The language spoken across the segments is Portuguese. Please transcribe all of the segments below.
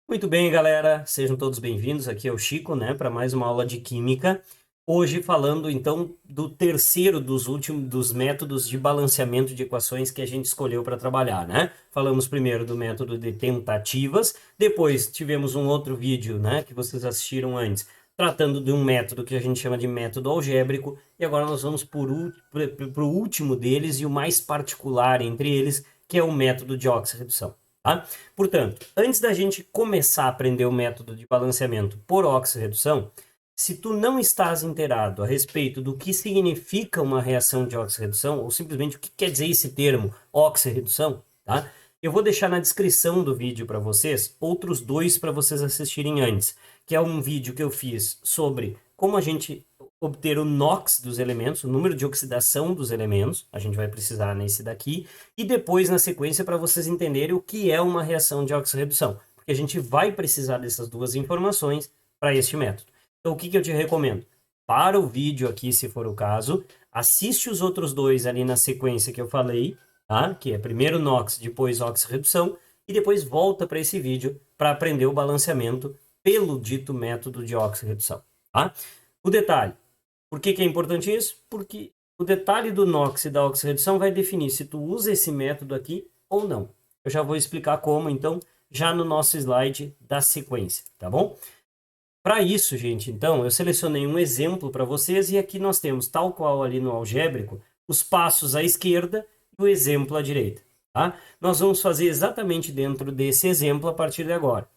Muito bem, galera, sejam todos bem-vindos. Aqui é o Chico, né, para mais uma aula de Química. Hoje falando então do terceiro dos últimos dos métodos de balanceamento de equações que a gente escolheu para trabalhar, né? Falamos primeiro do método de tentativas, depois tivemos um outro vídeo, né, que vocês assistiram antes, tratando de um método que a gente chama de método algébrico, e agora nós vamos para o último deles e o mais particular entre eles, que é o método de oxirredução. Tá? Portanto, antes da gente começar a aprender o método de balanceamento por oxirredução, se tu não estás inteirado a respeito do que significa uma reação de oxirredução, ou simplesmente o que quer dizer esse termo oxirredução, tá? Eu vou deixar na descrição do vídeo para vocês outros dois para vocês assistirem antes, que é um vídeo que eu fiz sobre como a gente obter o NOx dos elementos, o número de oxidação dos elementos, a gente vai precisar nesse daqui, e depois na sequência para vocês entenderem o que é uma reação de oxirredução, porque a gente vai precisar dessas duas informações para este método. Então o que eu te recomendo? Para o vídeo aqui, se for o caso, assiste os outros dois ali na sequência que eu falei, tá? Que é primeiro NOx, depois oxirredução, e depois volta para esse vídeo para aprender o balanceamento pelo dito método de oxirredução, tá? O detalhe, por que é importante isso? Porque o detalhe do NOx e da oxirredução vai definir se tu usa esse método aqui ou não. Eu já vou explicar como, então, já no nosso slide da sequência, tá bom? Para isso, gente, então, eu selecionei um exemplo para vocês e aqui nós temos, tal qual ali no algébrico, os passos à esquerda e o exemplo à direita, tá? Nós vamos fazer exatamente dentro desse exemplo a partir de agora.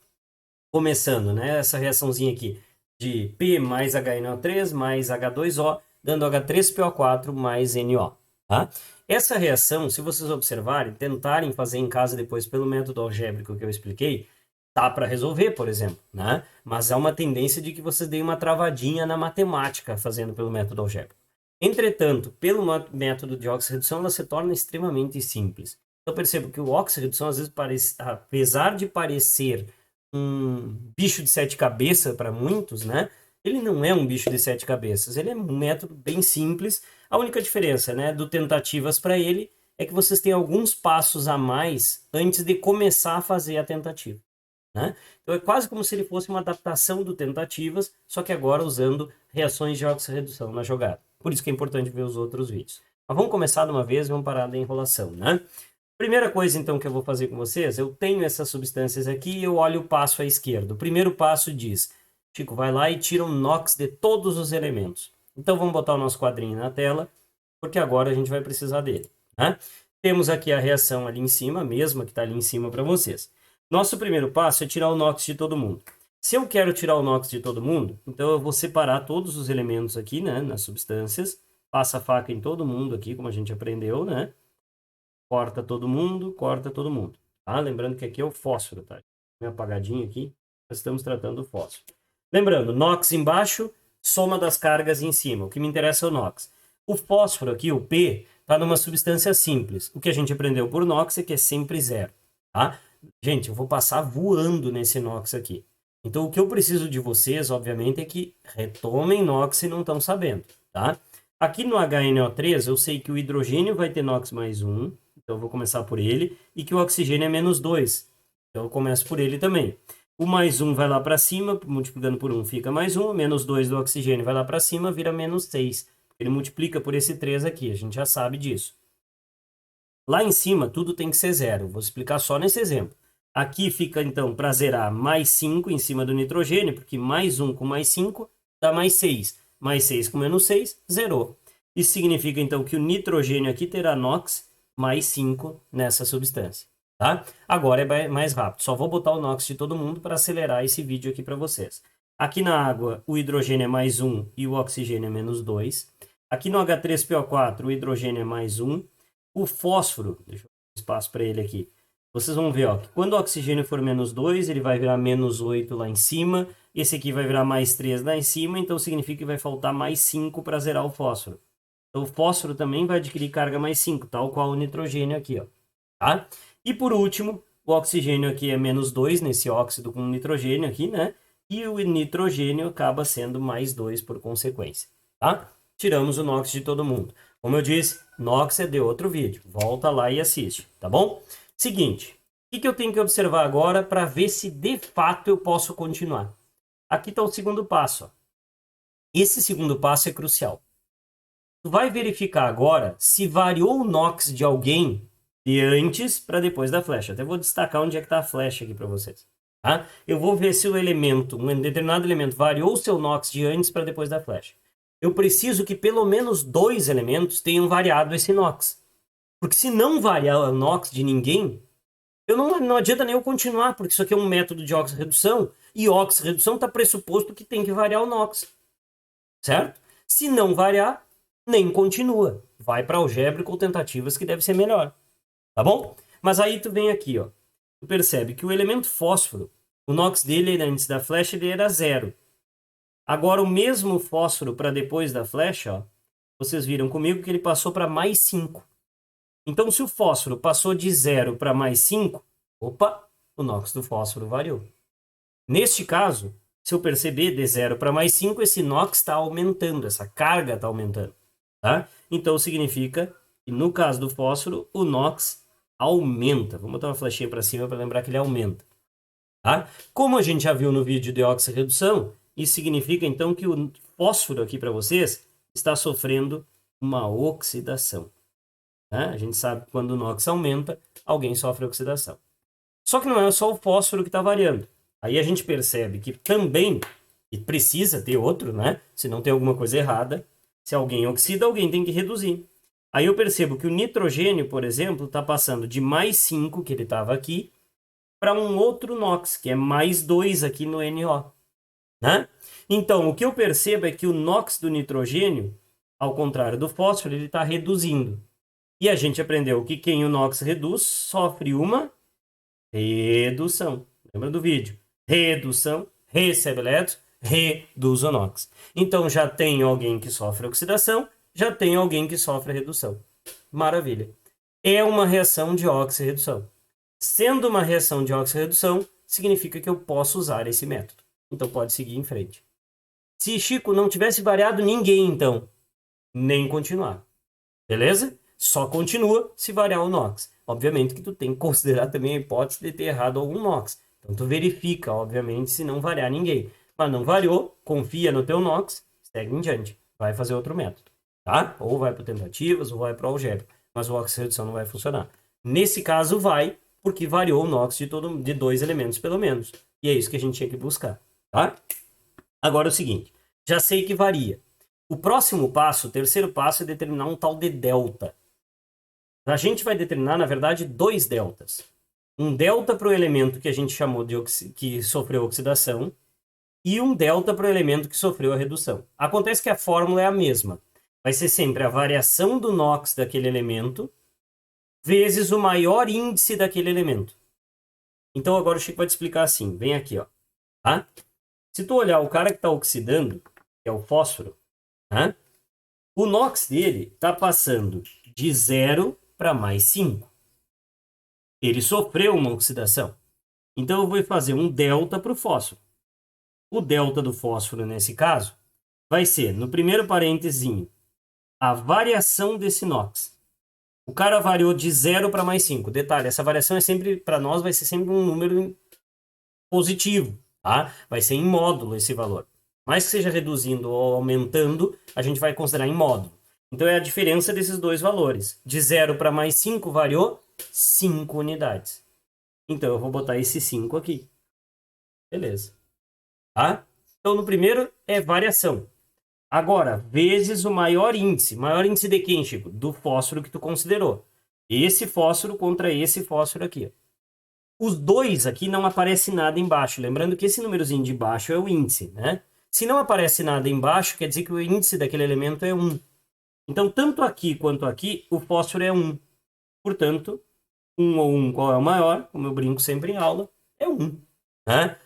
Começando, né, essa reaçãozinha aqui de P mais HNO3 mais H2O, dando H3PO4 mais NO, tá? Essa reação, se vocês observarem, tentarem fazer em casa depois pelo método algébrico que eu expliquei, dá para resolver, por exemplo, né? Mas há uma tendência de que vocês deem uma travadinha na matemática fazendo pelo método algébrico. Entretanto, pelo método de oxirredução, ela se torna extremamente simples. Eu percebo que o oxirredução, às vezes, apesar de parecer um bicho de sete cabeças para muitos, né? Ele não é um bicho de sete cabeças, ele é um método bem simples. A única diferença, né, do tentativas para ele é que vocês têm alguns passos a mais antes de começar a fazer a tentativa, né? Então é quase como se ele fosse uma adaptação do tentativas, só que agora usando reações de oxirredução na jogada. Por isso que é importante ver os outros vídeos. Mas vamos começar de uma vez e vamos parar da enrolação, né? Primeira coisa, então, que eu vou fazer com vocês, eu tenho essas substâncias aqui e eu olho o passo à esquerda. O primeiro passo diz, Chico, vai lá e tira o NOx de todos os elementos. Então, vamos botar o nosso quadrinho na tela, porque agora a gente vai precisar dele, né? Temos aqui a reação ali em cima, a mesma que está ali em cima para vocês. Nosso primeiro passo é tirar o NOx de todo mundo. Se eu quero tirar o NOx de todo mundo, então eu vou separar todos os elementos aqui, né, nas substâncias, passa a faca em todo mundo aqui, como a gente aprendeu, né? Corta todo mundo, tá? Lembrando que aqui é o fósforo, tá? Meio apagadinho aqui, nós estamos tratando do fósforo. Lembrando, NOx embaixo, soma das cargas em cima. O que me interessa é o NOx. O fósforo aqui, o P, está numa substância simples. O que a gente aprendeu por NOx é que é sempre zero, tá? Gente, eu vou passar voando nesse NOx aqui. Então, o que eu preciso de vocês, obviamente, é que retomem NOx se não estão sabendo, tá? Aqui no HNO3, eu sei que o hidrogênio vai ter NOx mais 1, então eu vou começar por ele, e que o oxigênio é menos 2, então eu começo por ele também. O mais 1 vai lá para cima, multiplicando por 1 fica mais 1, menos 2 do oxigênio vai lá para cima, vira menos 6. Ele multiplica por esse 3 aqui, a gente já sabe disso. Lá em cima, tudo tem que ser zero, vou explicar só nesse exemplo. Aqui fica, então, para zerar, mais 5 em cima do nitrogênio, porque mais 1 com mais 5 dá mais 6. Mais 6 com menos 6, zerou. Isso significa, então, que o nitrogênio aqui terá NOx mais 5 nessa substância, tá? Agora é mais rápido. Só vou botar o NOx de todo mundo para acelerar esse vídeo aqui para vocês. Aqui na água, o hidrogênio é mais 1 e o oxigênio é menos 2. Aqui no H3PO4, o hidrogênio é mais 1. O fósforo, deixa eu dar espaço para ele aqui. Vocês vão ver, ó, que quando o oxigênio for menos 2, ele vai virar menos 8 lá em cima. Esse aqui vai virar mais 3 lá em cima, então significa que vai faltar mais 5 para zerar o fósforo. Então o fósforo também vai adquirir carga mais 5, tal qual o nitrogênio aqui, ó. Tá? E por último, o oxigênio aqui é menos 2 nesse óxido com nitrogênio aqui, né? E o nitrogênio acaba sendo mais 2 por consequência, tá? Tiramos o NOx de todo mundo. Como eu disse, NOx é de outro vídeo. Volta lá e assiste, tá bom? Seguinte, que eu tenho que observar agora para ver se de fato eu posso continuar? Aqui está o segundo passo. Ó. Esse segundo passo é crucial. Tu vai verificar agora se variou o NOx de alguém de antes para depois da flecha. Até vou destacar onde é que está a flecha aqui para vocês. Tá? Eu vou ver se o elemento, um determinado elemento, variou o seu NOx de antes para depois da flecha. Eu preciso que pelo menos 2 elementos tenham variado esse NOx. Porque se não variar o NOx de ninguém, não adianta nem eu continuar, porque isso aqui é um método de oxirredução, e oxirredução está pressuposto que tem que variar o NOx. Certo? Se não variar, nem continua. Vai para algébrico ou tentativas que deve ser melhor. Tá bom? Mas aí tu vem aqui, ó. Tu percebe que o elemento fósforo, o NOx dele antes da flecha ele era 0. Agora o mesmo fósforo para depois da flecha, ó, vocês viram comigo que ele passou para mais 5. Então se o fósforo passou de 0 para mais 5, opa, o NOx do fósforo variou. Neste caso, se eu perceber de 0 para mais 5, esse NOx está aumentando, essa carga está aumentando. Tá? Então significa que no caso do fósforo, o NOx aumenta. Vou botar uma flechinha para cima para lembrar que ele aumenta. Tá? Como a gente já viu no vídeo de oxirredução, isso significa então que o fósforo aqui para vocês está sofrendo uma oxidação. Tá? A gente sabe que quando o NOx aumenta, alguém sofre oxidação. Só que não é só o fósforo que está variando. Aí a gente percebe que também, e precisa ter outro, né? Se não tem alguma coisa errada, se alguém oxida, alguém tem que reduzir. Aí eu percebo que o nitrogênio, por exemplo, está passando de mais 5, que ele estava aqui, para um outro NOx, que é mais 2 aqui no NO. Né? Então, o que eu percebo é que o NOx do nitrogênio, ao contrário do fósforo, ele está reduzindo. E a gente aprendeu que quem o NOx reduz sofre uma redução. Lembra do vídeo? Redução, recebe elétrons, reduz o NOx. Então já tem alguém que sofre oxidação, já tem alguém que sofre redução. Maravilha. É uma reação de oxirredução. Sendo uma reação de oxirredução, significa que eu posso usar esse método. Então pode seguir em frente. Se Chico não tivesse variado ninguém, então, nem continuar. Beleza? Só continua se variar o NOx. Obviamente que tu tem que considerar também a hipótese de ter errado algum NOx. Então tu verifica, obviamente, se não variar ninguém. Mas não variou, confia no teu NOx, segue em diante. Vai fazer outro método, tá? Ou vai para tentativas, ou vai para algébrico. Mas o oxirredução não vai funcionar. Nesse caso vai, porque variou o NOx de 2 elementos pelo menos. E é isso que a gente tinha que buscar, tá? Agora é o seguinte, já sei que varia. O próximo passo, o terceiro passo, é determinar um tal de delta. A gente vai determinar, na verdade, 2 deltas. Um delta para o elemento que a gente chamou de que sofreu oxidação e um delta para o elemento que sofreu a redução. Acontece que a fórmula é a mesma. Vai ser sempre a variação do NOx daquele elemento vezes o maior índice daquele elemento. Então agora o Chico vai te explicar assim. Vem aqui, ó. Tá? Se tu olhar o cara que está oxidando, que é o fósforo, tá? O NOx dele está passando de 0 para mais 5. Ele sofreu uma oxidação. Então eu vou fazer um delta para o fósforo. O delta do fósforo, nesse caso, vai ser, no primeiro parênteses, a variação desse NOx. O cara variou de 0 para mais 5. Detalhe, essa variação é sempre, para nós, vai ser sempre um número positivo. Tá? Vai ser em módulo esse valor. Mais que seja reduzindo ou aumentando, a gente vai considerar em módulo. Então é a diferença desses dois valores. De 0 para mais 5 variou 5 unidades. Então eu vou botar esse 5 aqui. Beleza. Tá? Então no primeiro é variação. Agora, vezes o maior índice. Maior índice de quem, Chico? Do fósforo que tu considerou. Esse fósforo contra esse fósforo aqui. Os dois aqui não aparece nada embaixo. Lembrando que esse númerozinho de baixo é o índice, né? Se não aparece nada embaixo, quer dizer que o índice daquele elemento é 1. Então, tanto aqui quanto aqui, o fósforo é 1. Portanto, 1 ou 1, qual é o maior? Como eu brinco sempre em aula, é 1. Né?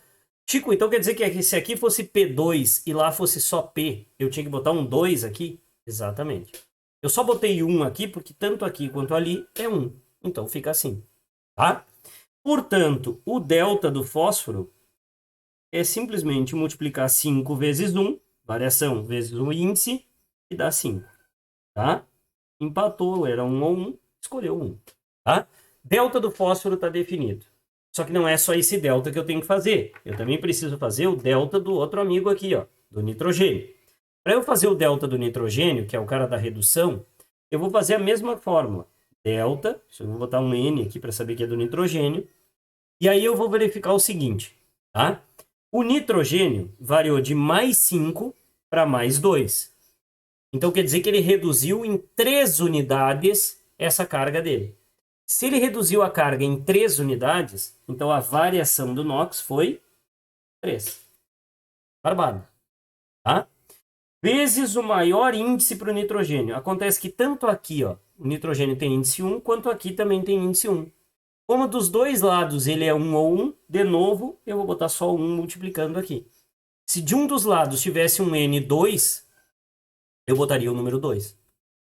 Chico, então quer dizer que se aqui fosse P2 e lá fosse só P, eu tinha que botar um 2 aqui? Exatamente. Eu só botei 1 aqui porque tanto aqui quanto ali é 1. Então fica assim. Tá? Portanto, o delta do fósforo é simplesmente multiplicar 5 vezes 1, variação vezes o índice, e dá 5. Tá? Empatou, era 1 ou 1, escolheu 1. Tá? Delta do fósforo está definido. Só que não é só esse delta que eu tenho que fazer. Eu também preciso fazer o delta do outro amigo aqui, ó, do nitrogênio. Para eu fazer o delta do nitrogênio, que é o cara da redução, eu vou fazer a mesma fórmula. Delta, eu vou botar um N aqui para saber que é do nitrogênio. E aí eu vou verificar o seguinte, tá? O nitrogênio variou de mais 5 para mais 2. Então quer dizer que ele reduziu em 3 unidades essa carga dele. Se ele reduziu a carga em 3 unidades, então a variação do NOx foi 3. Barbado. Tá? Vezes o maior índice para o nitrogênio. Acontece que tanto aqui, ó, o nitrogênio tem índice 1, quanto aqui também tem índice 1. Como dos dois lados ele é 1 ou 1, de novo, eu vou botar só 1 multiplicando aqui. Se de um dos lados tivesse um N2, eu botaria o número 2.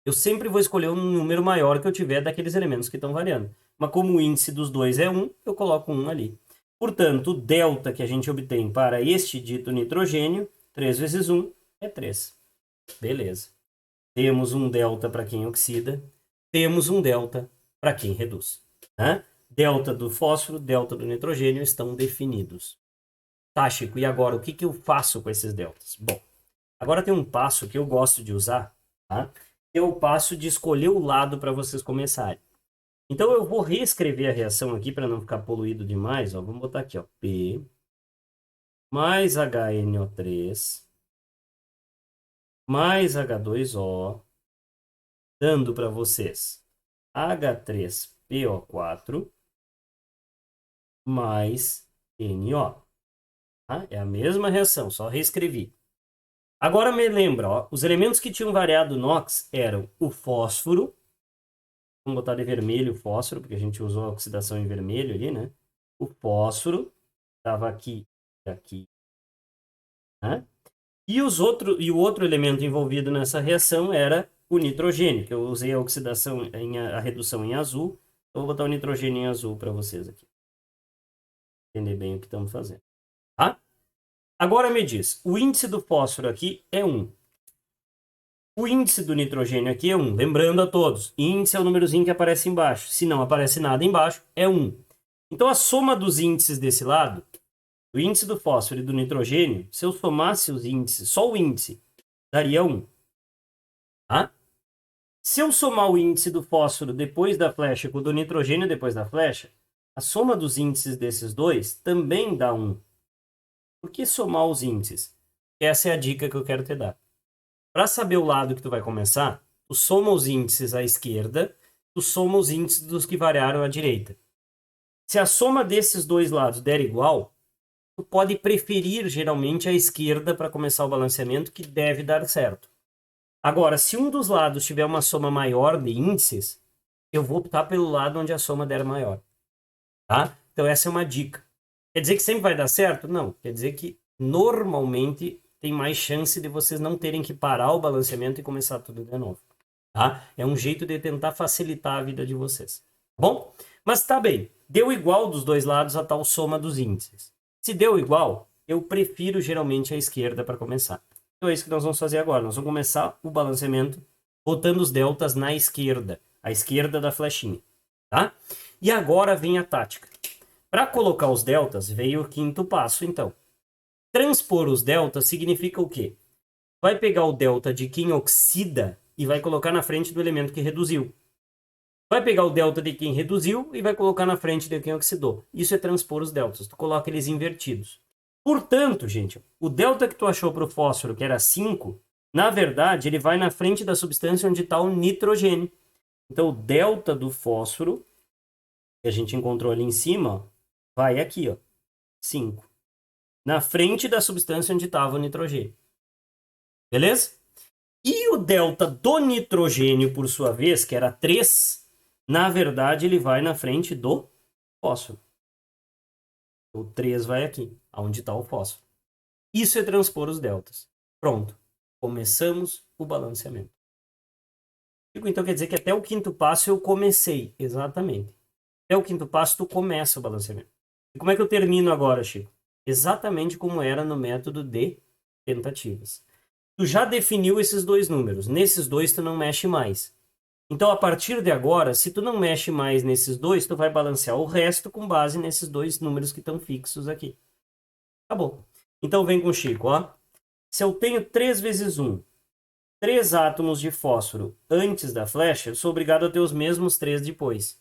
Eu sempre vou escolher um número maior que eu tiver daqueles elementos que estão variando. Mas como o índice dos dois é 1, eu coloco 1 ali. Portanto, o delta que a gente obtém para este dito nitrogênio, 3 vezes 1, é 3. Beleza. Temos um delta para quem oxida, temos um delta para quem reduz. Né? Delta do fósforo, delta do nitrogênio estão definidos. Tá, Chico, e agora o que eu faço com esses deltas? Bom, agora tem um passo que eu gosto de usar, tá? É o passo de escolher o lado para vocês começarem. Então eu vou reescrever a reação aqui para não ficar poluído demais. Ó. Vamos botar aqui, ó, P mais HNO3 mais H2O, dando para vocês H3PO4 mais NO. Tá? É a mesma reação, só reescrevi. Agora me lembra, ó, os elementos que tinham variado NOx eram o fósforo. Vamos botar de vermelho o fósforo, porque a gente usou a oxidação em vermelho ali, né? O fósforo estava aqui e aqui. Né? E o outro elemento envolvido nessa reação era o nitrogênio, que eu usei a oxidação, a redução em azul. Eu vou botar o nitrogênio em azul para vocês aqui. Entender bem o que estamos fazendo. Tá? Agora me diz, o índice do fósforo aqui é 1. O índice do nitrogênio aqui é 1. Lembrando a todos, índice é o númerozinho que aparece embaixo. Se não aparece nada embaixo, é 1. Então a soma dos índices desse lado, o índice do fósforo e do nitrogênio, se eu somasse os índices, só o índice, daria 1. Tá? Se eu somar o índice do fósforo depois da flecha com o do nitrogênio depois da flecha, a soma dos índices desses dois também dá 1. Por que somar os índices? Essa é a dica que eu quero te dar. Para saber o lado que tu vai começar, tu soma os índices à esquerda, tu soma os índices dos que variaram à direita. Se a soma desses dois lados der igual, tu pode preferir geralmente a esquerda para começar o balanceamento, que deve dar certo. Agora, se um dos lados tiver uma soma maior de índices, eu vou optar pelo lado onde a soma der maior. Tá? Então essa é uma dica. Quer dizer que sempre vai dar certo? Não. Quer dizer que normalmente tem mais chance de vocês não terem que parar o balanceamento e começar tudo de novo. Tá? É um jeito de tentar facilitar a vida de vocês. Tá bom? Mas tá bem. Deu igual dos dois lados a tal soma dos índices. Se deu igual, eu prefiro geralmente a esquerda para começar. Então é isso que nós vamos fazer agora. Nós vamos começar o balanceamento botando os deltas na esquerda. A esquerda da flechinha. Tá? E agora vem a tática. Para colocar os deltas, veio o quinto passo, então. Transpor os deltas significa o quê? Vai pegar o delta de quem oxida e vai colocar na frente do elemento que reduziu. Vai pegar o delta de quem reduziu e vai colocar na frente de quem oxidou. Isso é transpor os deltas. Tu coloca eles invertidos. Portanto, gente, o delta que tu achou para o fósforo, que era 5, na verdade, ele vai na frente da substância onde está o nitrogênio. Então, o delta do fósforo, que a gente encontrou ali em cima, ó, vai aqui, ó, 5. Na frente da substância onde estava o nitrogênio. Beleza? E o delta do nitrogênio, por sua vez, que era 3, na verdade, ele vai na frente do fósforo. O 3 vai aqui, onde está o fósforo. Isso é transpor os deltas. Pronto. Começamos o balanceamento. Então quer dizer que até o quinto passo eu comecei. Exatamente. Até o quinto passo tu começa o balanceamento. E como é que eu termino agora, Chico? Exatamente como era no método de tentativas. Tu já definiu esses dois números. Nesses dois tu não mexe mais. Então, a partir de agora, se tu não mexe mais nesses dois, tu vai balancear o resto com base nesses dois números que estão fixos aqui. Acabou. Então, vem com o Chico, ó. Se eu tenho 3 vezes 1, 3 átomos de fósforo antes da flecha, eu sou obrigado a ter os mesmos 3 depois.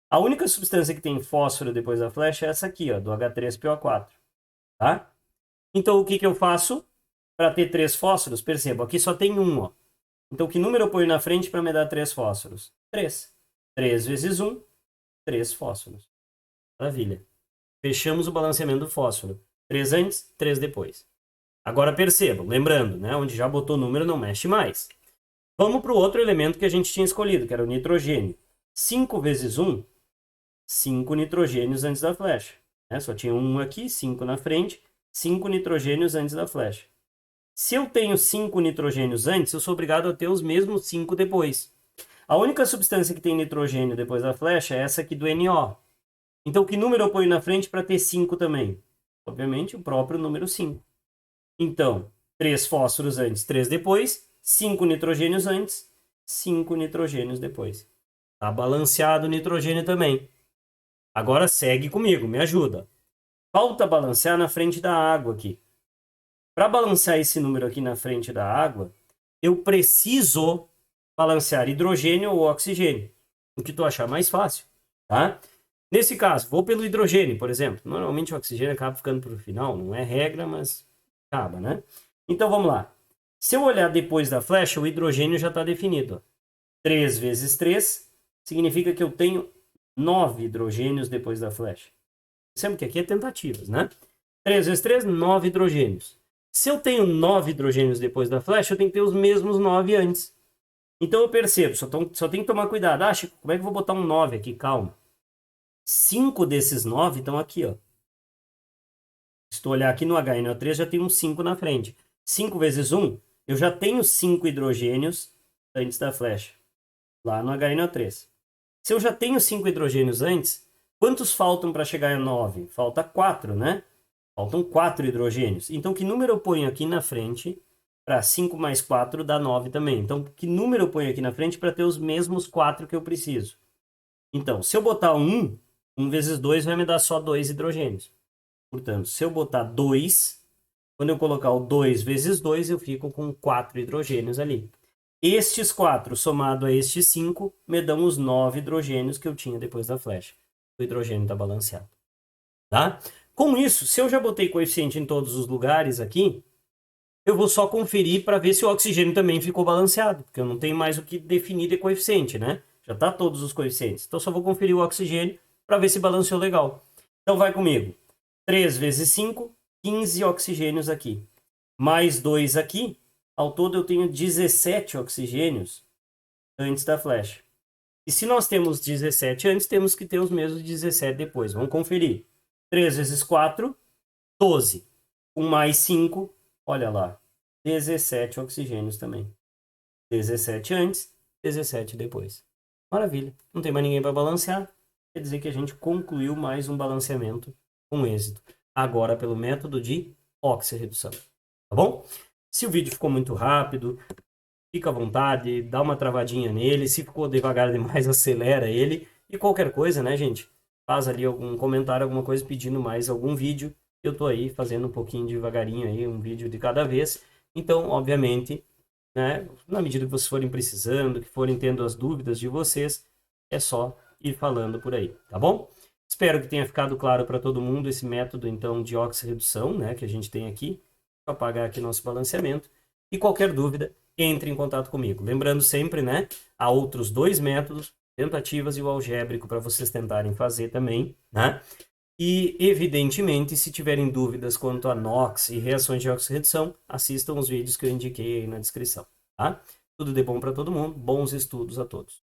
A única substância que tem fósforo depois da flecha é essa aqui, ó, do H3PO4. Tá? Então, o que eu faço para ter 3 fósforos? Perceba, aqui só tem 1, ó. Então, que número eu ponho na frente para me dar 3 fósforos? 3. 3 vezes 1, 3 fósforos. Maravilha. Fechamos o balanceamento do fósforo. 3 antes, 3 depois. Agora percebam, lembrando, né, onde já botou número não mexe mais. Vamos para o outro elemento que a gente tinha escolhido, que era o nitrogênio. 5 vezes 1, 5 nitrogênios antes da flecha. Né? Só tinha 1 aqui, 5 na frente, 5 nitrogênios antes da flecha. Se eu tenho 5 nitrogênios antes, eu sou obrigado a ter os mesmos 5 depois. A única substância que tem nitrogênio depois da flecha é essa aqui do NO. Então, que número eu ponho na frente para ter 5 também? Obviamente, o próprio número 5. Então, 3 fósforos antes, 3 depois, 5 nitrogênios antes, 5 nitrogênios depois. Tá balanceado o nitrogênio também. Agora segue comigo, me ajuda. Falta balancear na frente da água aqui. Para balancear esse número aqui na frente da água, eu preciso balancear hidrogênio ou oxigênio. O que tu achar mais fácil, tá? Nesse caso, vou pelo hidrogênio, por exemplo. Normalmente o oxigênio acaba ficando para o final, não é regra, mas acaba, né? Então vamos lá. Se eu olhar depois da flecha, o hidrogênio já está definido. 3 vezes 3 significa que eu tenho 9 hidrogênios depois da flecha. Sempre que aqui é tentativas, né? 3 vezes 3, 9 hidrogênios. Se eu tenho 9 hidrogênios depois da flecha, eu tenho que ter os mesmos 9 antes. Então eu percebo, só tenho que tomar cuidado. Ah, Chico, como é que eu vou botar um 9 aqui? Calma. 5 desses 9 estão aqui, ó. Se tu olhar aqui no HNO3, já tem um 5 na frente. 5 vezes 1, eu já tenho 5 hidrogênios antes da flecha. Lá no HNO3. Se eu já tenho 5 hidrogênios antes, quantos faltam para chegar a 9? Falta 4, né? Faltam 4 hidrogênios. Então, que número eu ponho aqui na frente para 5 mais 4 dá 9 também? Então, que número eu ponho aqui na frente para ter os mesmos 4 que eu preciso? Então, se eu botar 1, 1 vezes 2 vai me dar só 2 hidrogênios. Portanto, se eu botar 2, quando eu colocar o 2 vezes 2, eu fico com 4 hidrogênios ali. Estes 4, somado a estes 5, me dão os 9 hidrogênios que eu tinha depois da flecha. O hidrogênio está balanceado. Tá? Com isso, se eu já botei coeficiente em todos os lugares aqui, eu vou só conferir para ver se o oxigênio também ficou balanceado, porque eu não tenho mais o que definir de coeficiente, né? Já está todos os coeficientes. Então, só vou conferir o oxigênio para ver se balanceou legal. Então, vai comigo. 3 vezes 5, 15 oxigênios aqui. Mais 2 aqui. Ao todo, eu tenho 17 oxigênios antes da flecha. E se nós temos 17 antes, temos que ter os mesmos 17 depois. Vamos conferir. 3 vezes 4, 12. Com mais 5, olha lá, 17 oxigênios também. 17 antes, 17 depois. Maravilha. Não tem mais ninguém para balancear. Quer dizer que a gente concluiu mais um balanceamento com êxito. Agora pelo método de oxirredução. Tá bom? Se o vídeo ficou muito rápido, fica à vontade, dá uma travadinha nele. Se ficou devagar demais, acelera ele. E qualquer coisa, né, gente? Faz ali algum comentário, alguma coisa pedindo mais algum vídeo. Eu tô aí fazendo um pouquinho devagarinho aí, um vídeo de cada vez. Então, obviamente, né, na medida que vocês forem precisando, que forem tendo as dúvidas de vocês, é só ir falando por aí, tá bom? Espero que tenha ficado claro para todo mundo esse método, então, de oxirredução, né, que a gente tem aqui, para apagar aqui nosso balanceamento. E qualquer dúvida, entre em contato comigo. Lembrando sempre, né, há outros 2 métodos, tentativas e o algébrico, para vocês tentarem fazer também, né? E, evidentemente, se tiverem dúvidas quanto a NOx e reações de oxirredução, assistam os vídeos que eu indiquei aí na descrição, tá? Tudo de bom para todo mundo, bons estudos a todos.